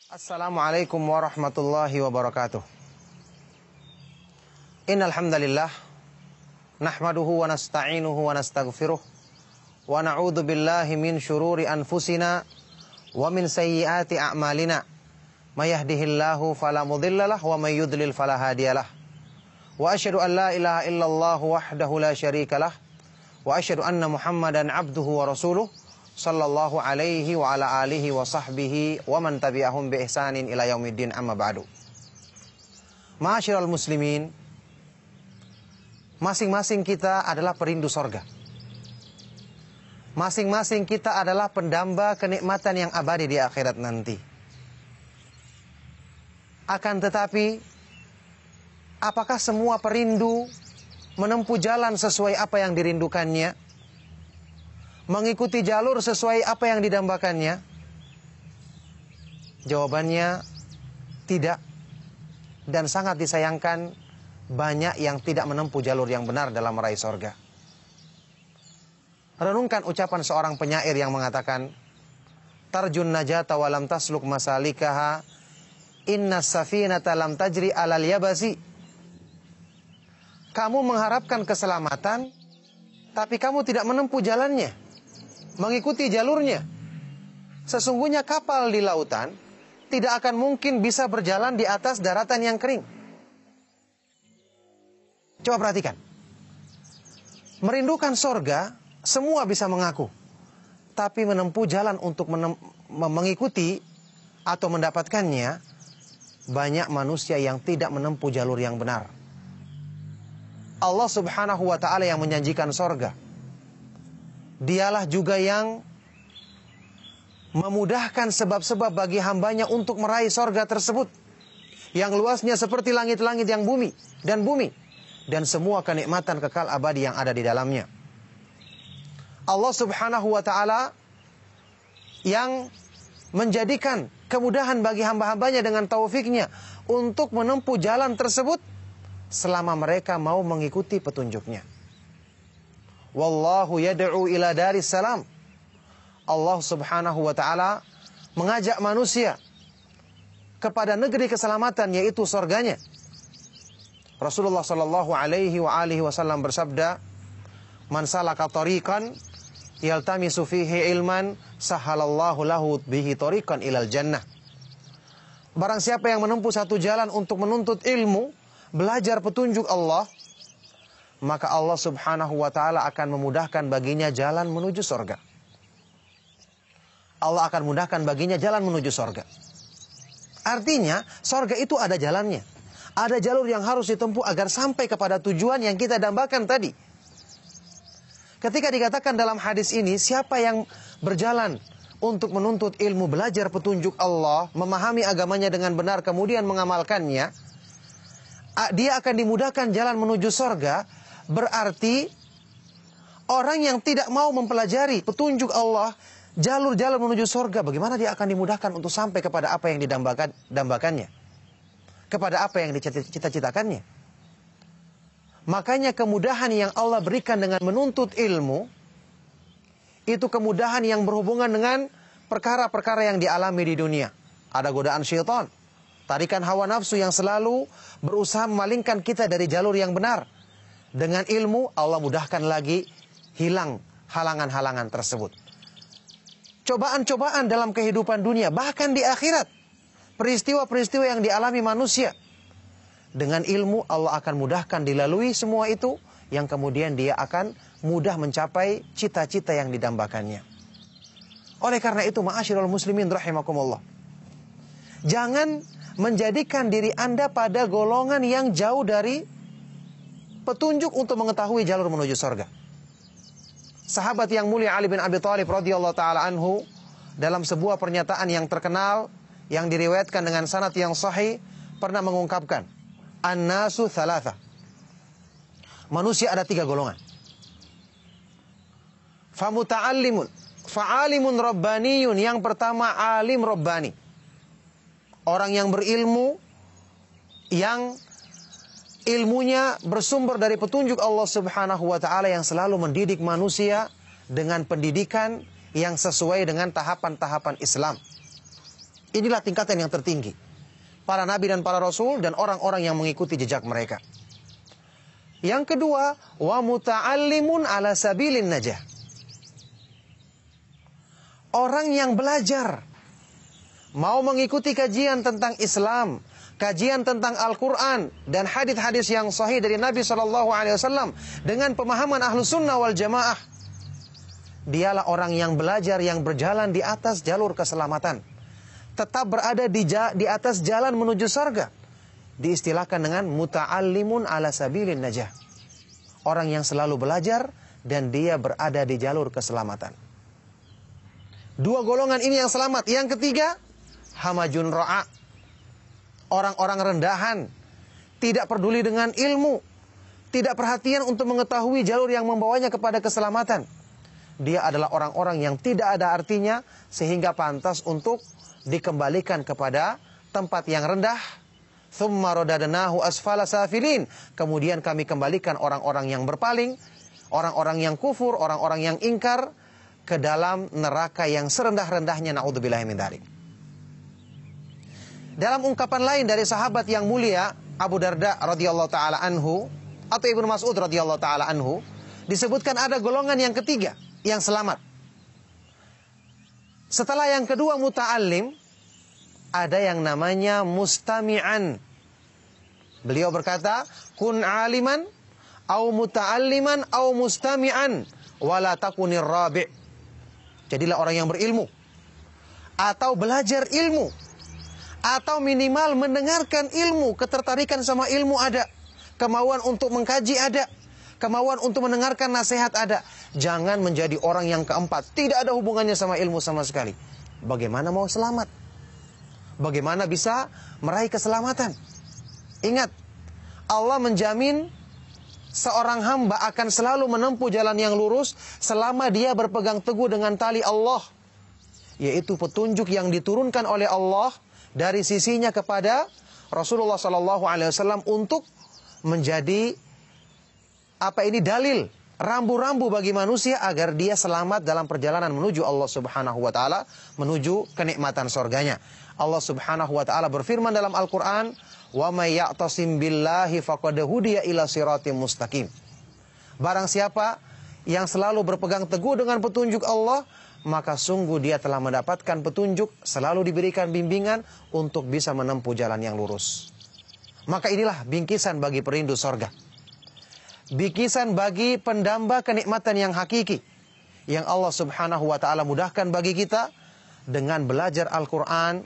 Assalamualaikum warahmatullahi wabarakatuh. Innal hamdalillah nahmaduhu wa nasta'inuhu wa nastaghfiruh wa na'udzu billahi min syururi anfusina wa min sayyiati a'malina. May yahdihillahu fala mudhillalah wa may yudlil fala hadiyalah. Wa asyhadu an la ilaha illallah wahdahu la syarikalah wa asyhadu anna Muhammadan abduhu wa rasuluh sallallahu alaihi wa ala alihi wa sahbihi wa man tabi'ahum bi ihsanin ila yaumiddin, amma ba'du. Ma'asyiral muslimin, masing-masing kita adalah perindu sorga. Masing-masing kita adalah pendamba kenikmatan yang abadi di akhirat nanti. Akan tetapi, apakah semua perindu menempuh jalan sesuai apa yang dirindukannya? Mengikuti jalur sesuai apa yang didambakannya? Jawabannya tidak. Dan sangat disayangkan banyak yang tidak menempuh jalur yang benar dalam meraih sorga. Renungkan ucapan seorang penyair yang mengatakan, tarjun najata walam tasluk masalikaha, inna safinata lam tajri alal yabasi. Kamu mengharapkan keselamatan, tapi kamu tidak menempuh jalannya, mengikuti jalurnya. Sesungguhnya kapal di lautan tidak akan mungkin bisa berjalan di atas daratan yang kering. Coba perhatikan. Merindukan sorga, semua bisa mengaku. Tapi menempuh jalan untuk mengikuti atau mendapatkannya, banyak manusia yang tidak menempuh jalur yang benar. Allah subhanahu wa ta'ala yang menjanjikan sorga, Dialah juga yang memudahkan sebab-sebab bagi hambanya untuk meraih sorga tersebut, yang luasnya seperti langit-langit yang bumi, dan semua kenikmatan kekal abadi yang ada di dalamnya. Allah subhanahu wa ta'ala yang menjadikan kemudahan bagi hamba-hambanya dengan taufiknya untuk menempuh jalan tersebut selama mereka mau mengikuti petunjuknya. Wallahu yad'u ila daris salam. Allah subhanahu wa ta'ala mengajak manusia kepada negeri keselamatan, yaitu surganya. Rasulullah sallallahu alaihi wa alihi wasallam bersabda, man salaka tariqan yaltamisu fihi ilman sahalallahu lahu bihi tariqan ilal jannah. Barang siapa yang menempuh satu jalan untuk menuntut ilmu, belajar petunjuk Allah, maka Allah subhanahu wa ta'ala akan memudahkan baginya jalan menuju sorga. Allah akan mudahkan baginya jalan menuju sorga. Artinya, sorga itu ada jalannya. Ada jalur yang harus ditempuh agar sampai kepada tujuan yang kita dambakan tadi. Ketika dikatakan dalam hadis ini, siapa yang berjalan untuk menuntut ilmu, belajar petunjuk Allah, memahami agamanya dengan benar, kemudian mengamalkannya, dia akan dimudahkan jalan menuju sorga. Berarti orang yang tidak mau mempelajari petunjuk Allah, jalur-jalur menuju surga, bagaimana dia akan dimudahkan untuk sampai kepada apa yang didambakannya, kepada apa yang dicita-citakannya. Makanya kemudahan yang Allah berikan dengan menuntut ilmu, itu kemudahan yang berhubungan dengan perkara-perkara yang dialami di dunia. Ada godaan syaitan, tarikan hawa nafsu yang selalu berusaha memalingkan kita dari jalur yang benar. Dengan ilmu, Allah mudahkan lagi hilang halangan-halangan tersebut. Cobaan-cobaan dalam kehidupan dunia, bahkan di akhirat, peristiwa-peristiwa yang dialami manusia, dengan ilmu Allah akan mudahkan dilalui semua itu, yang kemudian dia akan mudah mencapai cita-cita yang didambakannya. Oleh karena itu, ma'asyiral muslimin rahimakumullah, jangan menjadikan diri Anda pada golongan yang jauh dari petunjuk untuk mengetahui jalur menuju surga. Sahabat yang mulia Ali bin Abi Thalib radhiyallahu taala anhu, dalam sebuah pernyataan yang terkenal yang diriwayatkan dengan sanad yang sahih, pernah mengungkapkan, an-nasu thalatha. Manusia ada 3 golongan. Famuta'allimun, fa'alimun rabbaniyun. Yang pertama, alim rabbani, orang yang berilmu, yang ilmunya bersumber dari petunjuk Allah subhanahu wa ta'ala, yang selalu mendidik manusia dengan pendidikan yang sesuai dengan tahapan-tahapan Islam. Inilah tingkatan yang tertinggi. Para nabi dan para rasul dan orang-orang yang mengikuti jejak mereka. Yang kedua, wa muta'allimun ala sabilin najah. Orang yang belajar, mau mengikuti kajian tentang Islam, kajian tentang Al-Quran dan hadis-hadis yang sahih dari Nabi SAW dengan pemahaman Ahlus Sunnah wal Jamaah. Dialah orang yang belajar, yang berjalan di atas jalur keselamatan, tetap berada di atas jalan menuju surga. Diistilahkan dengan muta'allimun ala sabilin najah. Orang yang selalu belajar dan dia berada di jalur keselamatan. Dua golongan ini yang selamat. Yang ketiga, hamajun ra'a. Orang-orang rendahan, tidak peduli dengan ilmu, tidak perhatian untuk mengetahui jalur yang membawanya kepada keselamatan. Dia adalah orang-orang yang tidak ada artinya sehingga pantas untuk dikembalikan kepada tempat yang rendah. Tsumma radadnahu asfala safilin. Kemudian kami kembalikan orang-orang yang berpaling, orang-orang yang kufur, orang-orang yang ingkar ke dalam neraka yang serendah-rendahnya, naudzubillahi min dzalik. Dalam ungkapan lain dari sahabat yang mulia Abu Darda radhiyallahu taala anhu atau Ibnu Mas'ud radhiyallahu taala anhu, disebutkan ada golongan yang ketiga yang selamat. Setelah yang kedua muta'allim, ada yang namanya mustami'an. Beliau berkata, kun aliman au muta'alliman au mustami'an wala takunir rabi'. Jadilah orang yang berilmu, atau belajar ilmu, atau minimal mendengarkan ilmu. Ketertarikan sama ilmu ada, kemauan untuk mengkaji ada, kemauan untuk mendengarkan nasihat ada. Jangan menjadi orang yang keempat, tidak ada hubungannya sama ilmu sama sekali. Bagaimana mau selamat? Bagaimana bisa meraih keselamatan? Ingat, Allah menjamin seorang hamba akan selalu menempuh jalan yang lurus selama dia berpegang teguh dengan tali Allah, yaitu petunjuk yang diturunkan oleh Allah dari sisinya kepada Rasulullah SAW untuk menjadi dalil, rambu-rambu bagi manusia agar dia selamat dalam perjalanan menuju Allah Subhanahu wa taala, menuju kenikmatan surganya. Allah Subhanahu wa taala berfirman dalam Al-Qur'an, "Wa may ya'tasim billahi faqad hudiya ila siratim mustaqim." Barang siapa yang selalu berpegang teguh dengan petunjuk Allah, maka sungguh dia telah mendapatkan petunjuk, selalu diberikan bimbingan untuk bisa menempuh jalan yang lurus. Maka inilah bingkisan bagi perindu sorga, bingkisan bagi pendamba kenikmatan yang hakiki, yang Allah Subhanahu wa ta'ala mudahkan bagi kita dengan belajar Al-Quran,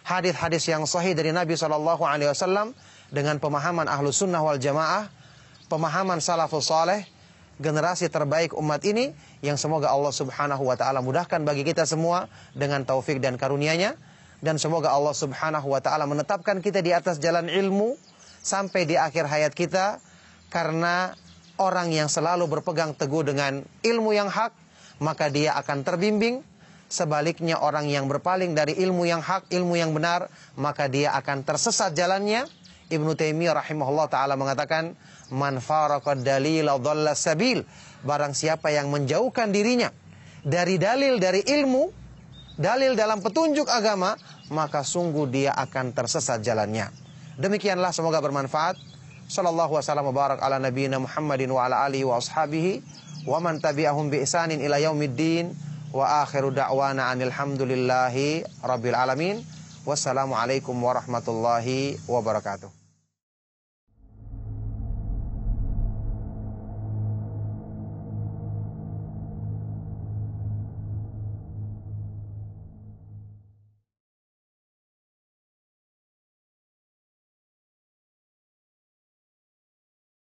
hadis-hadis yang sahih dari Nabi SAW, dengan pemahaman Ahlus Sunnah wal Jamaah, pemahaman Salafus Saleh, generasi terbaik umat ini, yang semoga Allah Subhanahu wa ta'ala mudahkan bagi kita semua dengan taufik dan karunia-Nya. Dan semoga Allah Subhanahu wa ta'ala menetapkan kita di atas jalan ilmu sampai di akhir hayat kita. Karena orang yang selalu berpegang teguh dengan ilmu yang hak, maka dia akan terbimbing. Sebaliknya orang yang berpaling dari ilmu yang hak, ilmu yang benar, maka dia akan tersesat jalannya. Ibnu Taimiyah rahimahullah ta'ala mengatakan, man faraqad dalila dhalla sabil. Barang siapa yang menjauhkan dirinya dari dalil, dari ilmu, dalil dalam petunjuk agama, maka sungguh dia akan tersesat jalannya. Demikianlah, semoga bermanfaat. Sallallahu wasallam wa barak ala nabiyina Muhammadin wa ala alihi wa ashabihi wa man tabi'ahum bi ihsanin ila yaumiddin. Wa akhiru da'wana anil hamdulillahi rabbil alamin. Wassalamualaikum warahmatullahi wabarakatuh.